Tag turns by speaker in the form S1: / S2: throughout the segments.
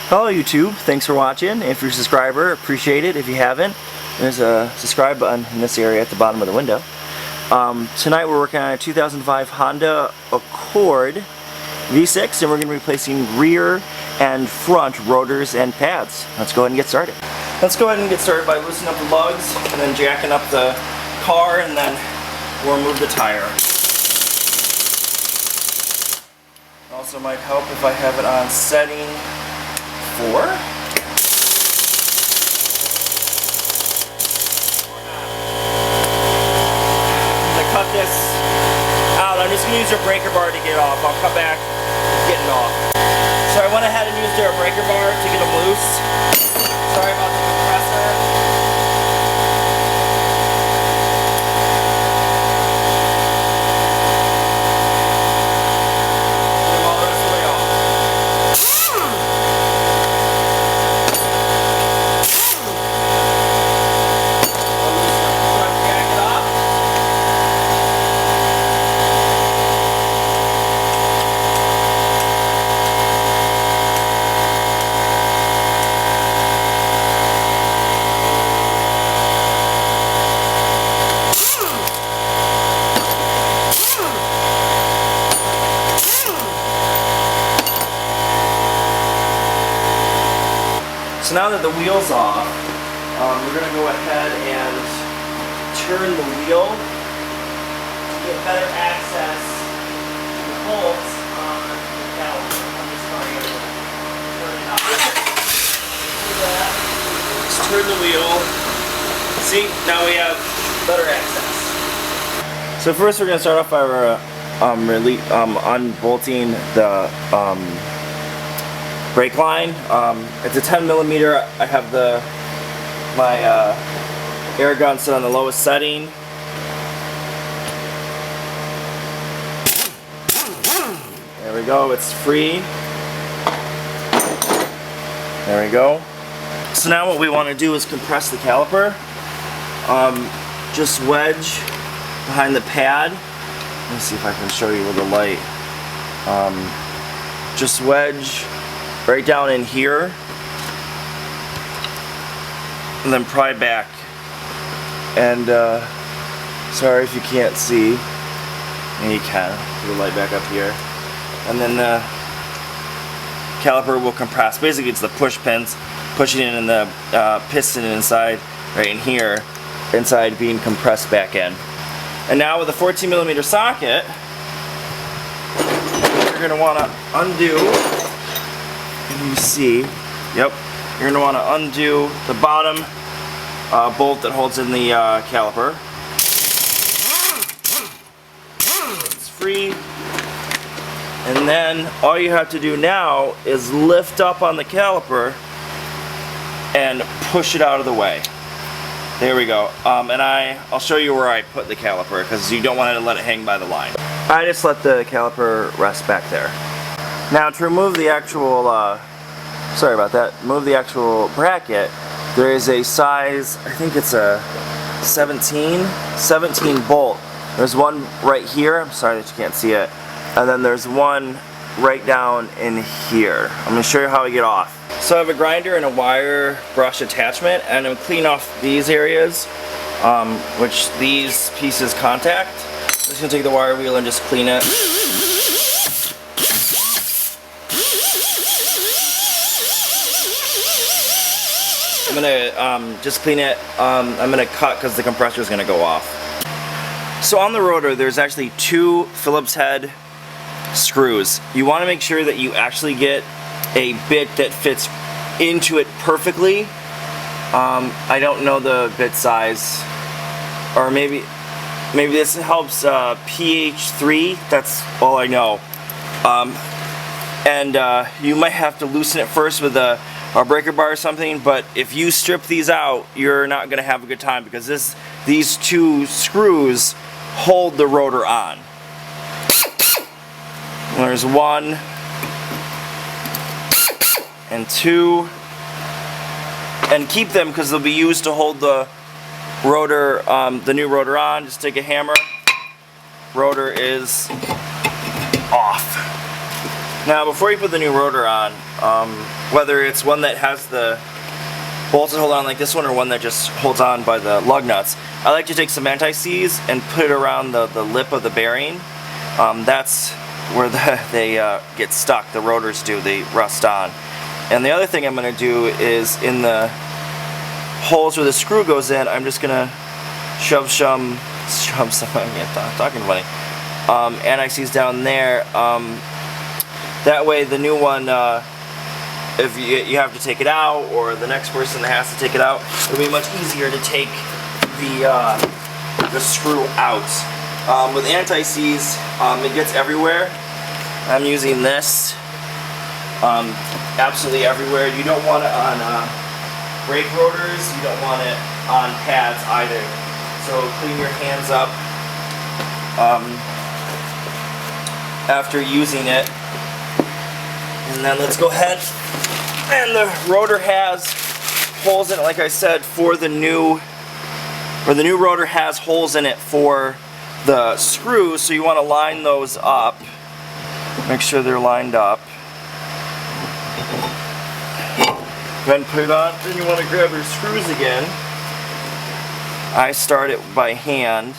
S1: Hello YouTube, thanks for watching. If you're a subscriber, appreciate it. If you haven't, there's a subscribe button in this area at the bottom of the window. Tonight we're working on a 2005 Honda Accord V6 and we're going to be replacing rear and front rotors and pads. Let's go ahead and get started. Let's go ahead and get started by loosening up the lugs and then jacking up the car, and then we'll remove the tire. Also might help if I have it on setting 4. I'm going to cut this out. I'm just going to use your breaker bar to get it off. I'll cut back and get it off. So I went ahead and used their breaker bar to get them loose. Sorry about the compressor. So now that the wheel's off, we're going to go ahead and turn the wheel to get better access to the bolts on the caliper. I'm just going to turn it up. Just turn the wheel. See, now we have better access. So first we're going to start off by unbolting the brake line. It's a 10mm. I have my air gun set on the lowest setting. There we go, it's free. There we go. So now what we want to do is compress the caliper. Just wedge behind the pad. Let me see if I can show you with the light. Just wedge right down in here, and then pry back. And sorry if you can't see. And you can. Put the light back up here. And then the caliper will compress. Basically, it's the push pins pushing in and the piston inside, right in here, inside being compressed back in. And now with a 14mm socket, you're going to want to undo. You see, yep, you're going to want to undo the bottom bolt that holds in the caliper. It's free. And then all you have to do now is lift up on the caliper and push it out of the way. There we go. And I'll show you where I put the caliper, because you don't want to let it hang by the line. I just let the caliper rest back there. Now to remove the actual, sorry about that, move the actual bracket, there is a size, I think it's a 17 bolt. There's one right here, I'm sorry that you can't see it, and then there's one right down in here. I'm going to show you how to get off. So I have a grinder and a wire brush attachment, and I'm cleaning off these areas, which these pieces contact. I'm just going to take the wire wheel and just clean it. I'm going to just clean it. I'm going to cut because the compressor is going to go off. So on the rotor there's actually 2 Phillips head screws. You want to make sure that you actually get a bit that fits into it perfectly. I don't know the bit size, or maybe this helps PH3, that's all I know. You might have to loosen it first with a breaker bar or something, but if you strip these out, you're not going to have a good time, because these 2 screws hold the rotor on. There's 1 and 2, and keep them because they'll be used to hold the rotor, the new rotor on. Just take a hammer, rotor is off. Now before you put the new rotor on, whether it's one that has the bolts that hold on like this one or one that just holds on by the lug nuts, I like to take some anti-seize and put it around the lip of the bearing. That's where they get stuck, the rotors do, they rust on. And the other thing I'm going to do is in the holes where the screw goes in, I'm just going to shove some talking funny, anti-seize down there. That way the new one, if you have to take it out, or the next person that has to take it out, it'll be much easier to take the screw out. With anti-seize, it gets everywhere. I'm using this absolutely everywhere. You don't want it on brake rotors, you don't want it on pads either. So clean your hands up after using it. And then let's go ahead, and the rotor has holes in it, like I said, for the new rotor has holes in it for the screws, so you want to line those up. Make sure they're lined up. Go ahead and put it on, then you want to grab your screws again. I start it by hand.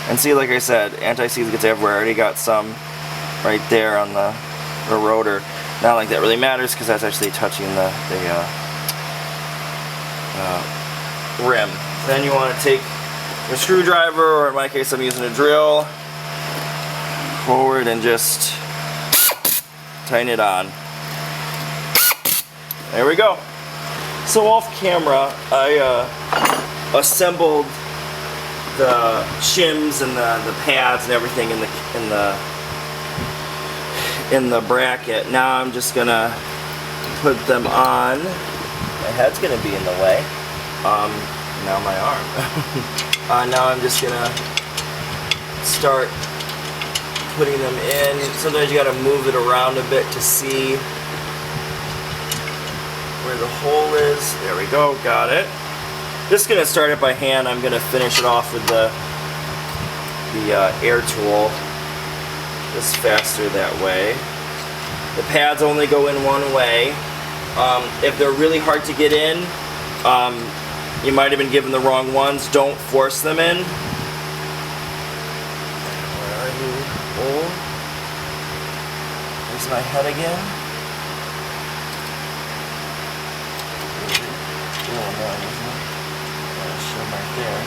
S1: And see, like I said, anti-seize gets everywhere. I already got some right there on the rotor. Not like that really matters because that's actually touching the rim. Then you want to take your screwdriver, or in my case I'm using a drill, forward and just tighten it on. There we go. So off camera, I assembled the shims and the pads and everything in the bracket. Now I'm just gonna put them on. My head's gonna be in the way. Now my arm. Now I'm just gonna start putting them in. Sometimes you gotta move it around a bit to see where the hole is. There we go, got it. Just gonna start it by hand. I'm gonna finish it off with the air tool. Just faster that way. The pads only go in one way. If they're really hard to get in, you might have been given the wrong ones. Don't force them in. Where are you? Oh, there's my head again. Oh, no, isn't it? Show right there.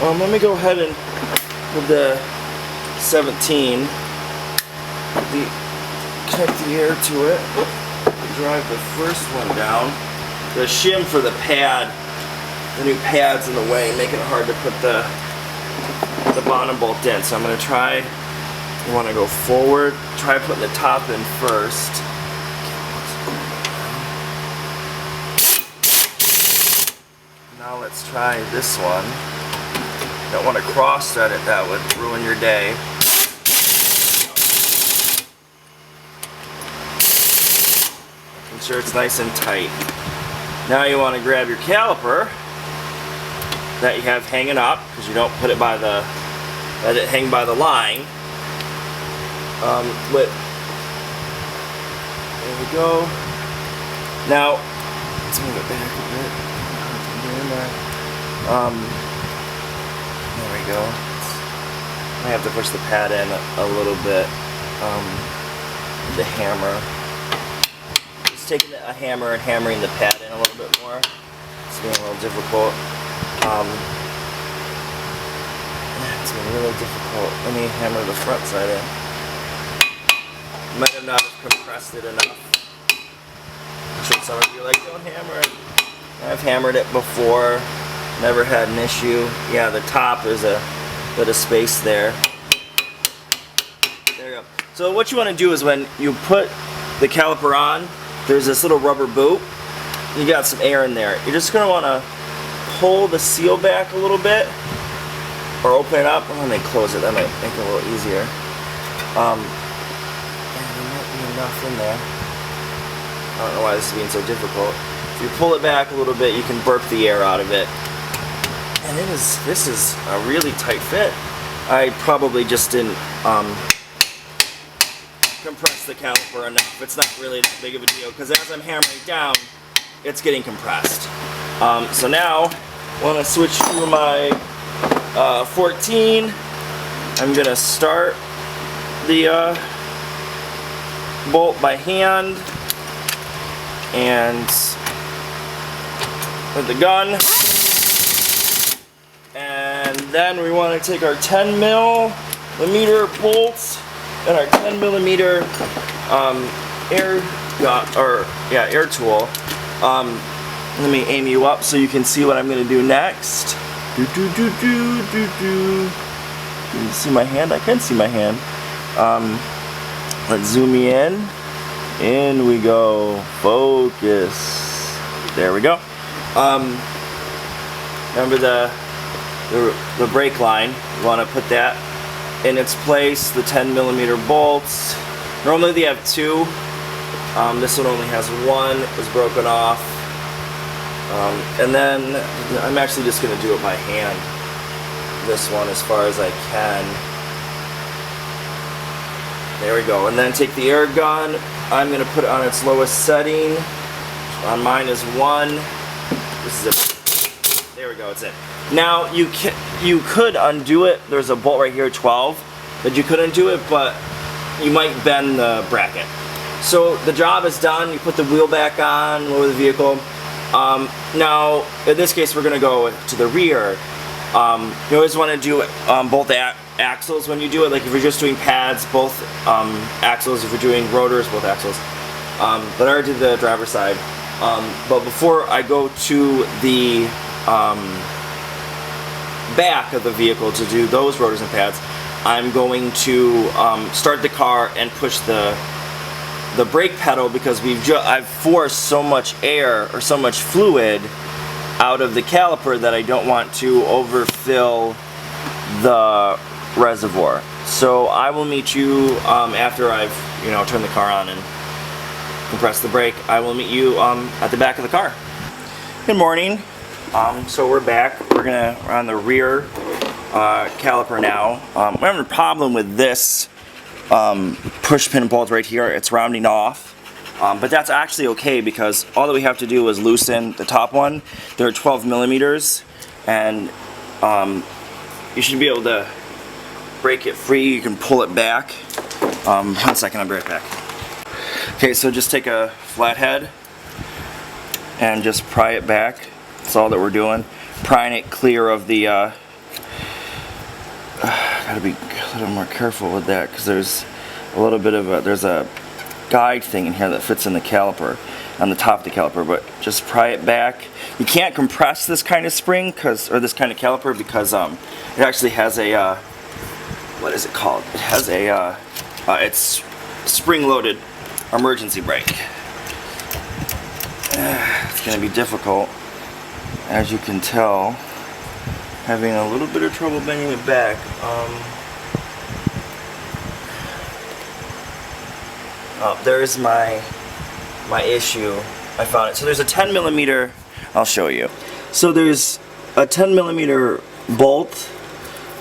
S1: Let me go ahead and with the 17, connect the air to it, drive the first one down. The shim for the pad, the new pad's in the way, making it hard to put the bottom bolt in. So I'm going to try, you want to go forward, try putting the top in first. Now let's try this one. Don't want to cross thread it, that would ruin your day. Make sure it's nice and tight. Now you want to grab your caliper that you have hanging up, because you don't put it by the, let it hang by the line. There we go. Now, let's move it back a bit. There we go. I have to push the pad in a little bit with the hammer. Just taking a hammer and hammering the pad in a little bit more. It's being a little difficult. It's been really difficult. Let me hammer the front side in. Might have not compressed it enough. I'm sure some of you are like, don't hammer it. I've hammered it before, never had an issue. Yeah, the top, there's a bit of space there. There you go. So what you want to do is when you put the caliper on, there's this little rubber boot. You got some air in there. You're just going to want to pull the seal back a little bit, or open it up. Well, let me close it, that might make it a little easier. And there might be enough in there. don't know why this is being so difficult. If you pull it back a little bit, you can burp the air out of it. And this is a really tight fit. I probably just didn't compress the caliper enough. It's not really that big of a deal because as I'm hammering down, it's getting compressed. So now, I want to switch to my 14. I'm going to start the bolt by hand and with the gun. And then we want to take our 10mm bolts and our 10mm air tool. Let me aim you up so you can see what I'm going to do next. Can you see my hand? I can see my hand. Let's zoom me in. In we go. Focus. There we go. Remember the brake line. You want to put that in its place. The 10mm bolts. Normally they have two. This one only has one. It was broken off. And then I'm actually just going to do it by hand. This one as far as I can. There we go. And then take the air gun. I'm going to put it on its lowest setting. On mine is 1. This is it. There we go. It's it. Now you could undo it. There's a bolt right here, 12, but you could undo it, but you might bend the bracket. So the job is done. You put the wheel back on, lower the vehicle. Now in this case, we're going to go to the rear. You always want to do both axles when you do it. Like if you're just doing pads, both axles. If you're doing rotors, both axles. But I already did the driver's side. But before I go to the back of the vehicle to do those rotors and pads, I'm going to start the car and push the brake pedal because I've forced so much air or so much fluid out of the caliper that I don't want to overfill the reservoir. So I will meet you after I've turned the car on and compressed the brake. I will meet you at the back of the car. Good morning. So we're back. We're on the rear caliper now. We're having a problem with this push pin bolt right here. It's rounding off. But that's actually okay because all that we have to do is loosen the top one. They're 12mm, and you should be able to break it free. You can pull it back. 1 second, I'll be right back. Okay, so just take a flathead and just pry it back. That's all that we're doing. Prying it clear of the. Gotta be a little more careful with that because there's a little bit of there's a guide thing in here that fits in the caliper, on the top of the caliper, but just pry it back. You can't compress this kind of spring or this kind of caliper because it actually has a what is it called? It has a it's spring-loaded emergency brake. It's going to be difficult, as you can tell. Having a little bit of trouble bending it back. There's my issue. I found it. So there's a 10mm. I'll show you. So there's a 10mm bolt.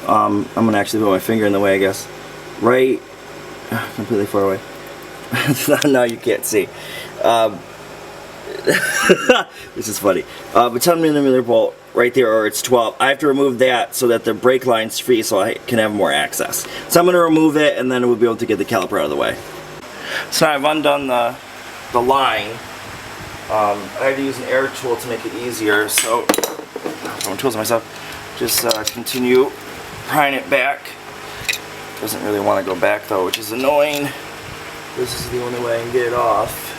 S1: I'm gonna actually put my finger in the way, I guess. Right, completely far away. Now you can't see. This is funny. But 10mm bolt right there, or it's 12. I have to remove that so that the brake line's free, so I can have more access. So I'm gonna remove it, and then we'll be able to get the caliper out of the way. So I've undone the line. I had to use an air tool to make it easier, so I'm throwing tools at myself. Just continue prying it back. Doesn't really want to go back though, which is annoying. This is the only way I can get it off.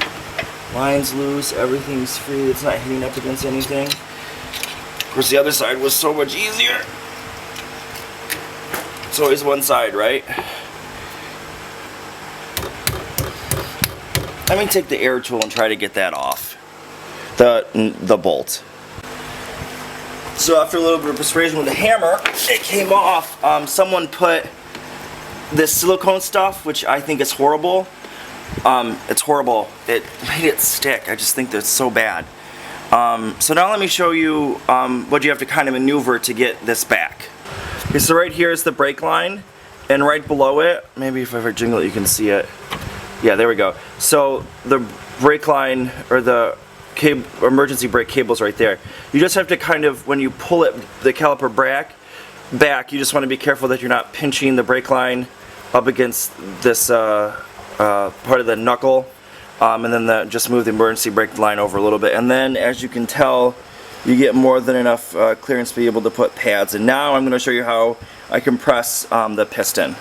S1: Line's loose, everything's free, it's not hitting up against anything. Of course the other side was so much easier. It's always one side, right? Let me take the air tool and try to get that off. The bolt. So after a little bit of persuasion with the hammer, it came off. Someone put this silicone stuff, which I think is horrible. It's horrible. It made it stick. I just think that's so bad. So now let me show you what you have to kind of maneuver to get this back. Okay, so right here is the brake line, and right below it, maybe if I ever jingle it you can see it. Yeah, there we go. So the brake line, or the emergency brake cable's right there. You just have to kind of, when you pull it, the caliper back, you just want to be careful that you're not pinching the brake line up against this part of the knuckle, and then just move the emergency brake line over a little bit, and then as you can tell you get more than enough clearance to be able to put pads. And now I'm going to show you how I compress the piston.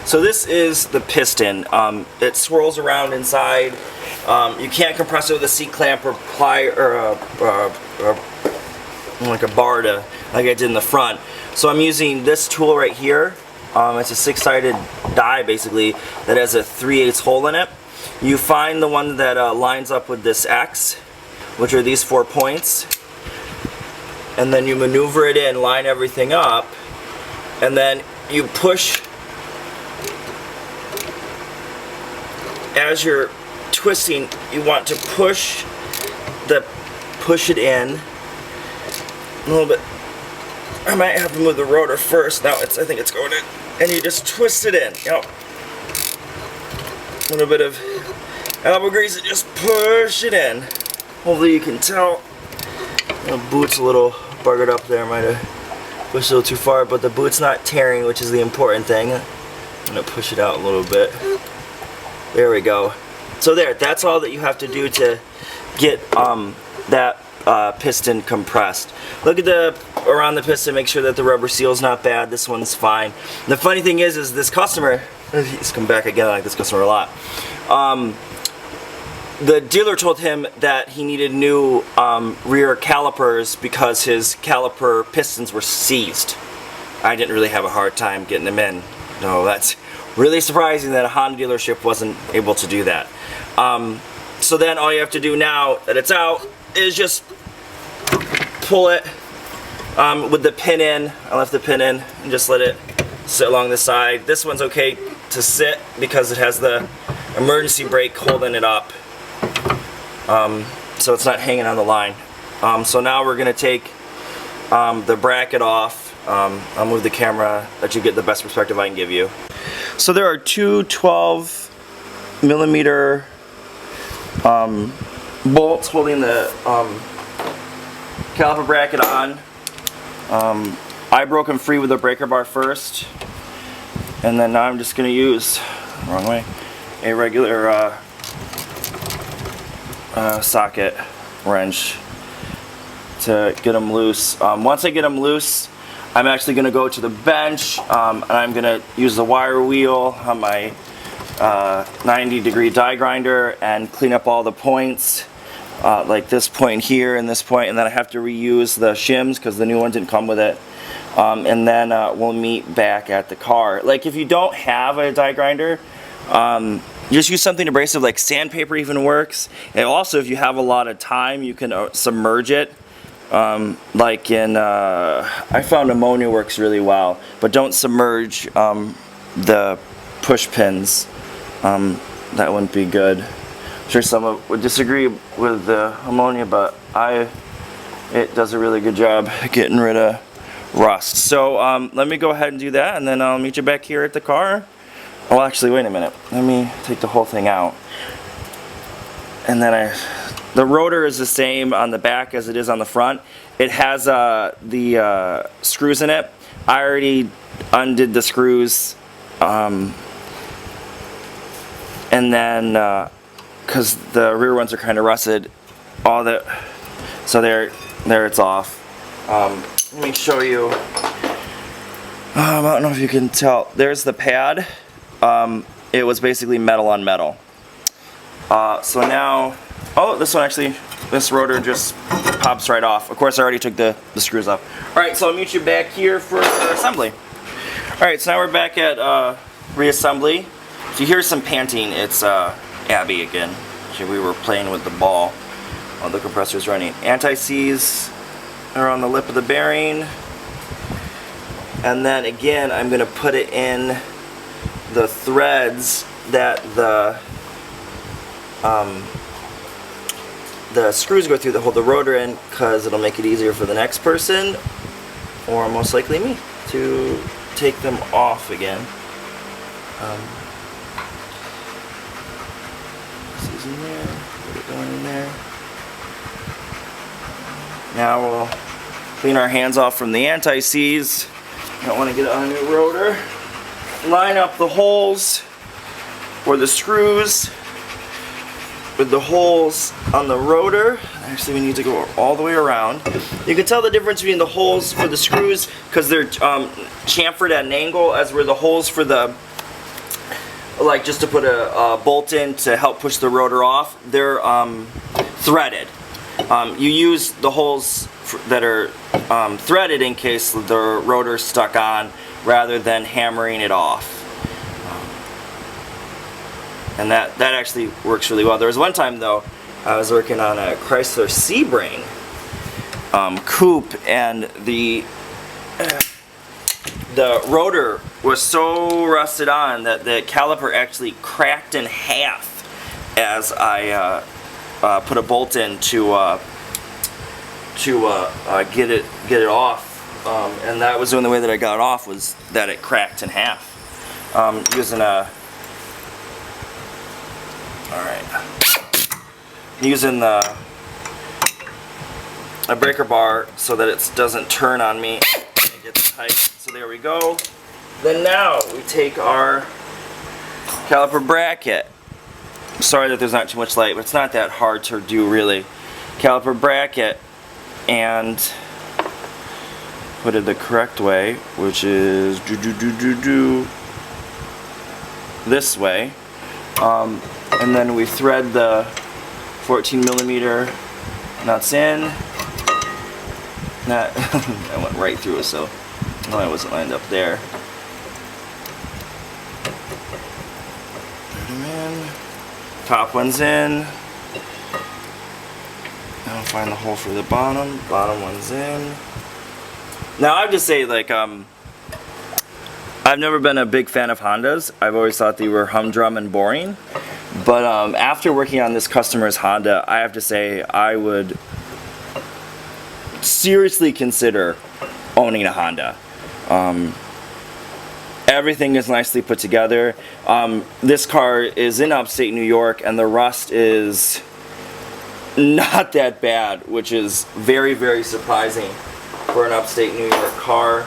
S1: So this is the piston. It swirls around inside. You can't compress it with a C-clamp or ply or like a bar to, like I did in the front. So I'm using this tool right here. It's a 6-sided die basically that has a 3/8 hole in it. You find the one that lines up with this X, which are these 4 points, and then you maneuver it in, line everything up, and then you push. As you're twisting, you want to push it in a little bit. I might have to move the rotor first. Now I think it's going in, and you just twist it in. Yep. A little bit of elbow grease and just push it in. Hopefully you can tell. The boot's a little buggered up there. Might have pushed a little too far, but the boot's not tearing, which is the important thing. I'm gonna push it out a little bit. There we go. So that's all that you have to do to get that piston compressed. Look at around the piston, make sure that the rubber seal is not bad. This one's fine. The funny thing is this customer, he's come back again, I like this customer a lot. The dealer told him that he needed new rear calipers because his caliper pistons were seized. I didn't really have a hard time getting them in. No, that's really surprising that a Honda dealership wasn't able to do that. So then all you have to do now that it's out is just pull it with the pin in. I left the pin in and just let it sit along the side. This one's okay to sit because it has the emergency brake holding it up, so it's not hanging on the line. So now we're going to take the bracket off. I'll move the camera that you get the best perspective I can give you. So there are two 12mm bolts holding the caliper bracket on. I broke them free with the breaker bar first, and then now I'm just going to use, wrong way, a regular socket wrench to get them loose. Once I get them loose, I'm actually going to go to the bench, and I'm going to use the wire wheel on my 90-degree die grinder and clean up all the points, like this point here and this point, and then I have to reuse the shims because the new one didn't come with it. And then we'll meet back at the car. Like if you don't have a die grinder, just use something abrasive like sandpaper even works. And also if you have a lot of time, you can submerge it. Like in, I found ammonia works really well, but don't submerge the push pins. That wouldn't be good. I'm sure some would disagree with the ammonia, but it does a really good job getting rid of rust. So let me go ahead and do that, and then I'll meet you back here at the car. Oh, actually, wait a minute. Let me take the whole thing out. And then the rotor is the same on the back as it is on the front. It has the screws in it. I already undid the screws, and then because the rear ones are kind of rusted, so there it's off. Let me show you. I don't know if you can tell. There's the pad. It was basically metal on metal. So now, oh, this one actually, this rotor just pops right off. Of course, I already took the screws off. All right, so I'll meet you back here for assembly. All right, so now we're back at reassembly. If you hear some panting, it's Abby again. We were playing with the ball while the compressor's running. Anti-seize are on the lip of the bearing. And then again, I'm going to put it in the threads that the the screws go through that hold the rotor in, because it'll make it easier for the next person, or most likely me, to take them off again. This is in there, put it going in there. Now we'll clean our hands off from the anti-seize. Don't want to get on a new rotor. Line up the holes or the screws with the holes on the rotor. Actually, we need to go all the way around. You can tell the difference between the holes for the screws because they're chamfered at an angle, as were the holes for the, like just to put a bolt in to help push the rotor off, they're threaded. You use the holes that are threaded in case the rotor's stuck on, rather than hammering it off. And that actually works really well. There was one time though, I was working on a Chrysler Sebring coupe, and the rotor was so rusted on that the caliper actually cracked in half as I put a bolt in to get it off, and that was the only way that I got it off, was that it cracked in half. Using a breaker bar so that it doesn't turn on me. It gets tight. So there we go. Then now we take our caliper bracket. Sorry that there's not too much light, but it's not that hard to do really. Caliper bracket, and put it the correct way, which is this way. And then we thread the 14mm nuts in. That I went right through it, so no, I wasn't lined up there. Thread them in. Top one's in. Now find the hole for the bottom. Bottom one's in. Now I have to say, like, I've never been a big fan of Hondas. I've always thought they were humdrum and boring. But after working on this customer's Honda, I have to say I would seriously consider owning a Honda. Everything is nicely put together. This car is in upstate New York, and the rust is not that bad, which is very, very surprising for an upstate New York car.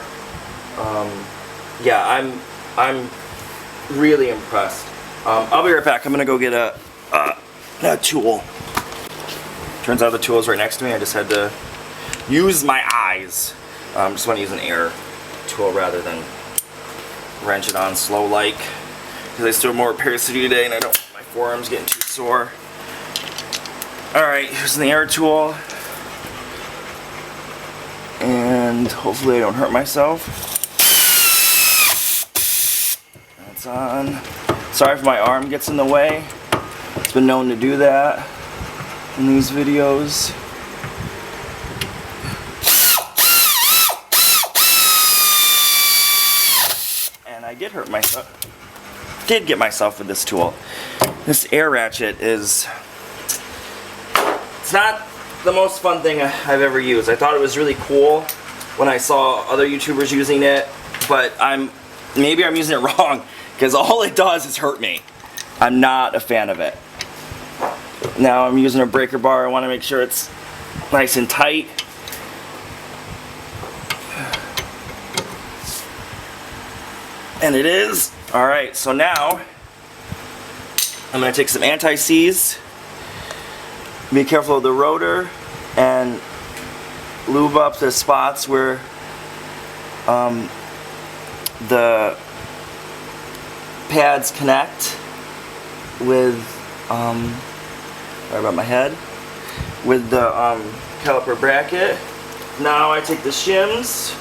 S1: Yeah, I'm really impressed. I'll be right back. I'm gonna go get a tool. Turns out the tool is right next to me. I just had to use my eyes. Just want to use an air tool rather than wrench it on slow like, because I still have more repairs to do today, and I don't want my forearms getting too sore. Alright, using the air tool, and hopefully I don't hurt myself. That's on. Sorry if my arm gets in the way. It's been known to do that in these videos. And I did hurt myself. Did get myself with this tool. This air ratchet is, it's not the most fun thing I've ever used. I thought it was really cool when I saw other YouTubers using it, but maybe I'm using it wrong, because all it does is hurt me. I'm not a fan of it. Now I'm using a breaker bar. I want to make sure it's nice and tight. And it is. Alright, so now I'm going to take some anti-seize. Be careful of the rotor and lube up the spots where the pads connect with, sorry about my head, with the caliper bracket. Now I take the shims.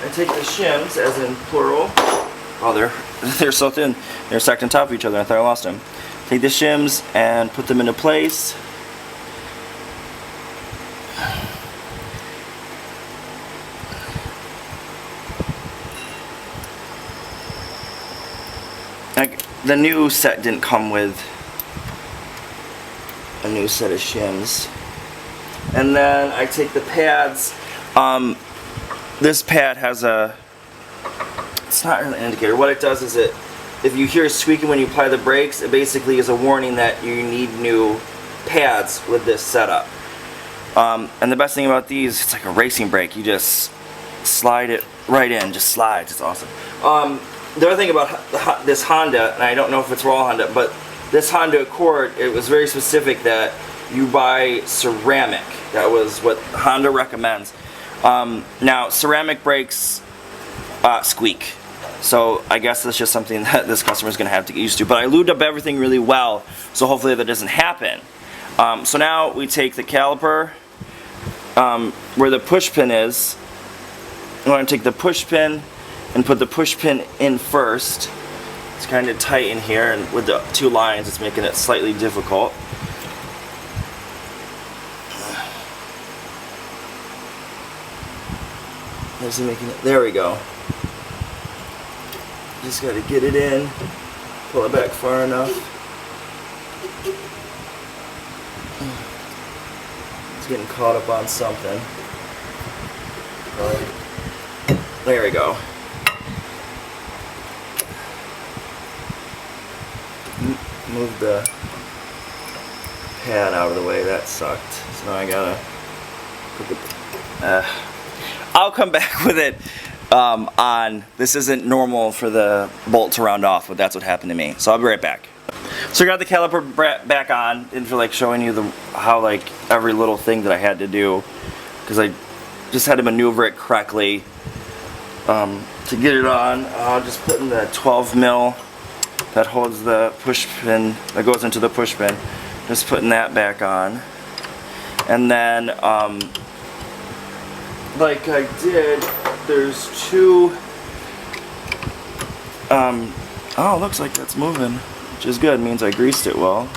S1: As in plural. Oh, they're so thin. They're stacked on top of each other. I thought I lost them. Take the shims and put them into place. The new set didn't come with new set of shims. And then I take the pads. This pad has a, it's not really an indicator. What it does is if you hear squeaking when you apply the brakes, it basically is a warning that you need new pads with this setup. And the best thing about these, it's like a racing brake. You just slide it right in, just slides. It's awesome. The other thing about this Honda, and I don't know if it's raw Honda, but this Honda Accord, it was very specific that you buy ceramic. That was what Honda recommends. Now, ceramic brakes squeak. So I guess that's just something that this customer is going to have to get used to. But I lubed up everything really well, so hopefully that doesn't happen. So now we take the caliper where the push pin is. I'm going to take the push pin and put the push pin in first. It's kind of tight in here, and with the two lines it's making it slightly difficult. There we go. Just got to get it in, pull it back far enough. It's getting caught up on something. There we go. Move the pad out of the way. That sucked. So now I gotta put the. I'll come back with it on. This isn't normal for the bolt to round off, but that's what happened to me. So I'll be right back. So I got the caliper back on, and for like showing you how like every little thing that I had to do, because I just had to maneuver it correctly to get it on. Just putting the 12 mil that holds the push pin, that goes into the push pin. Just putting that back on, and then like I did, there's two. Oh, looks like that's moving, which is good. It means I greased it well.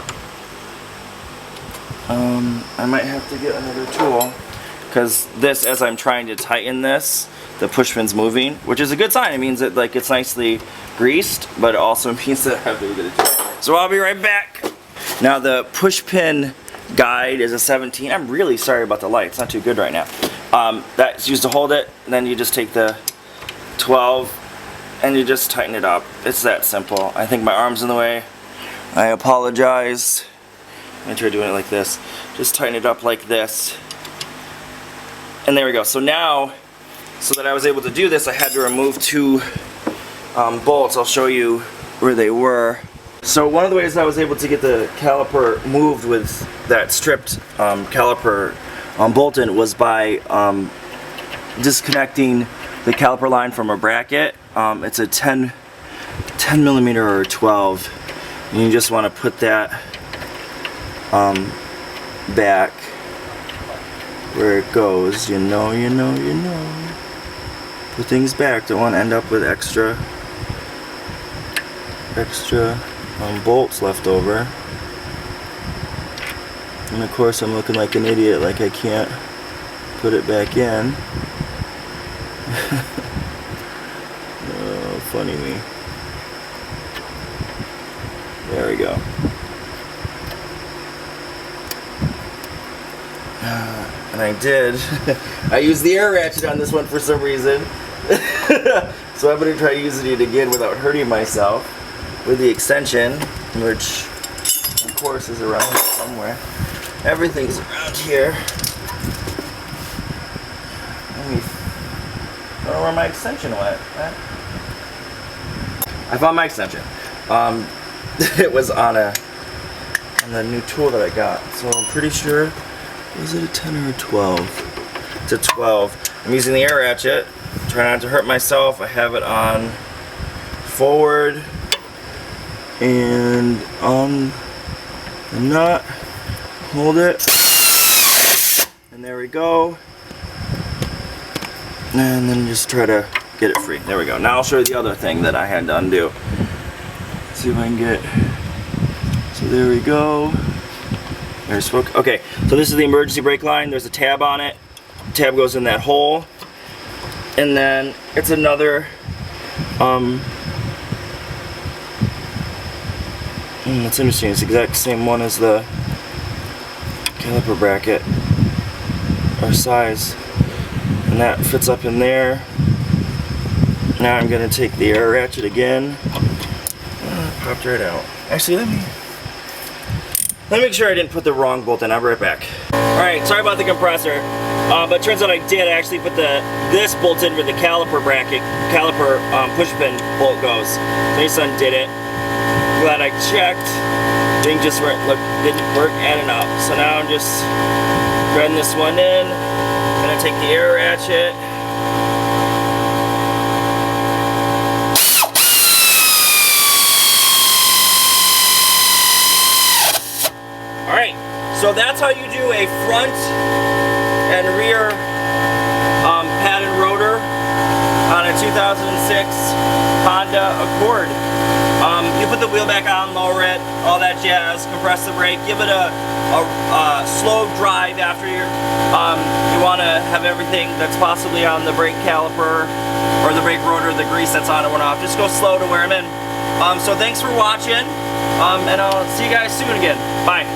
S1: I might have to get another tool, because this, as I'm trying to tighten this, the push pin's moving, which is a good sign. It means that like it's nicely greased, but it also means that I have to get a tool. So I'll be right back. Now the push pin guide is a 17. I'm really sorry about the light. It's not too good right now. That's used to hold it, and then you just take the 12 and you just tighten it up. It's that simple. I think my arm's in the way. I apologize. I'm gonna try doing it like this. Just tighten it up like this. And there we go. So now, so that I was able to do this, I had to remove two bolts. I'll show you where they were. So one of the ways I was able to get the caliper moved with that stripped caliper bolted was by disconnecting the caliper line from a bracket. It's a 10 millimeter or 12, and you just want to put that back where it goes. You know. Put things back. Don't want to end up with extra bolts left over. And of course I'm looking like an idiot, like I can't put it back in. Oh, funny me. There we go. And I did. I used the air ratchet on this one for some reason. So I'm going to try using it again without hurting myself with the extension, which of course is around here somewhere. Everything's around here. I don't know where my extension went. I found my extension. It was on the new tool that I got. So I'm pretty sure, was it a 10 or a 12? It's a 12. I'm using the air ratchet. Try not to hurt myself. I have it on forward and on the nut. Hold it, and there we go, and then just try to get it free. There we go. Now I'll show you the other thing that I had to undo. Let's see if I can get, so there we go. There's smoke. Okay, so this is the emergency brake line. There's a tab on it. The tab goes in that hole, and then it's another it's interesting, it's the exact same one as the caliper bracket, our size, and that fits up in there. Now I'm going to take the air ratchet again. Popped right out. Actually, let me make sure I didn't put the wrong bolt in. I'll be right back. Alright, sorry about the compressor. But turns out I did. I actually put this bolt in where the caliper push pin bolt goes. So I just undid it. Glad I checked. Thing just didn't work adding up. So now I'm just threading this one in. Gonna take the air ratchet. Alright, so that's how you do a front and rear padded rotor on a 2006 Honda Accord. You put the wheel back on, lower it, all that jazz, compress the brake, give it a slow drive after you want to have everything that's possibly on the brake caliper or the brake rotor, the grease that's on it went off. Just go slow to wear them in. So thanks for watching, and I'll see you guys soon again. Bye.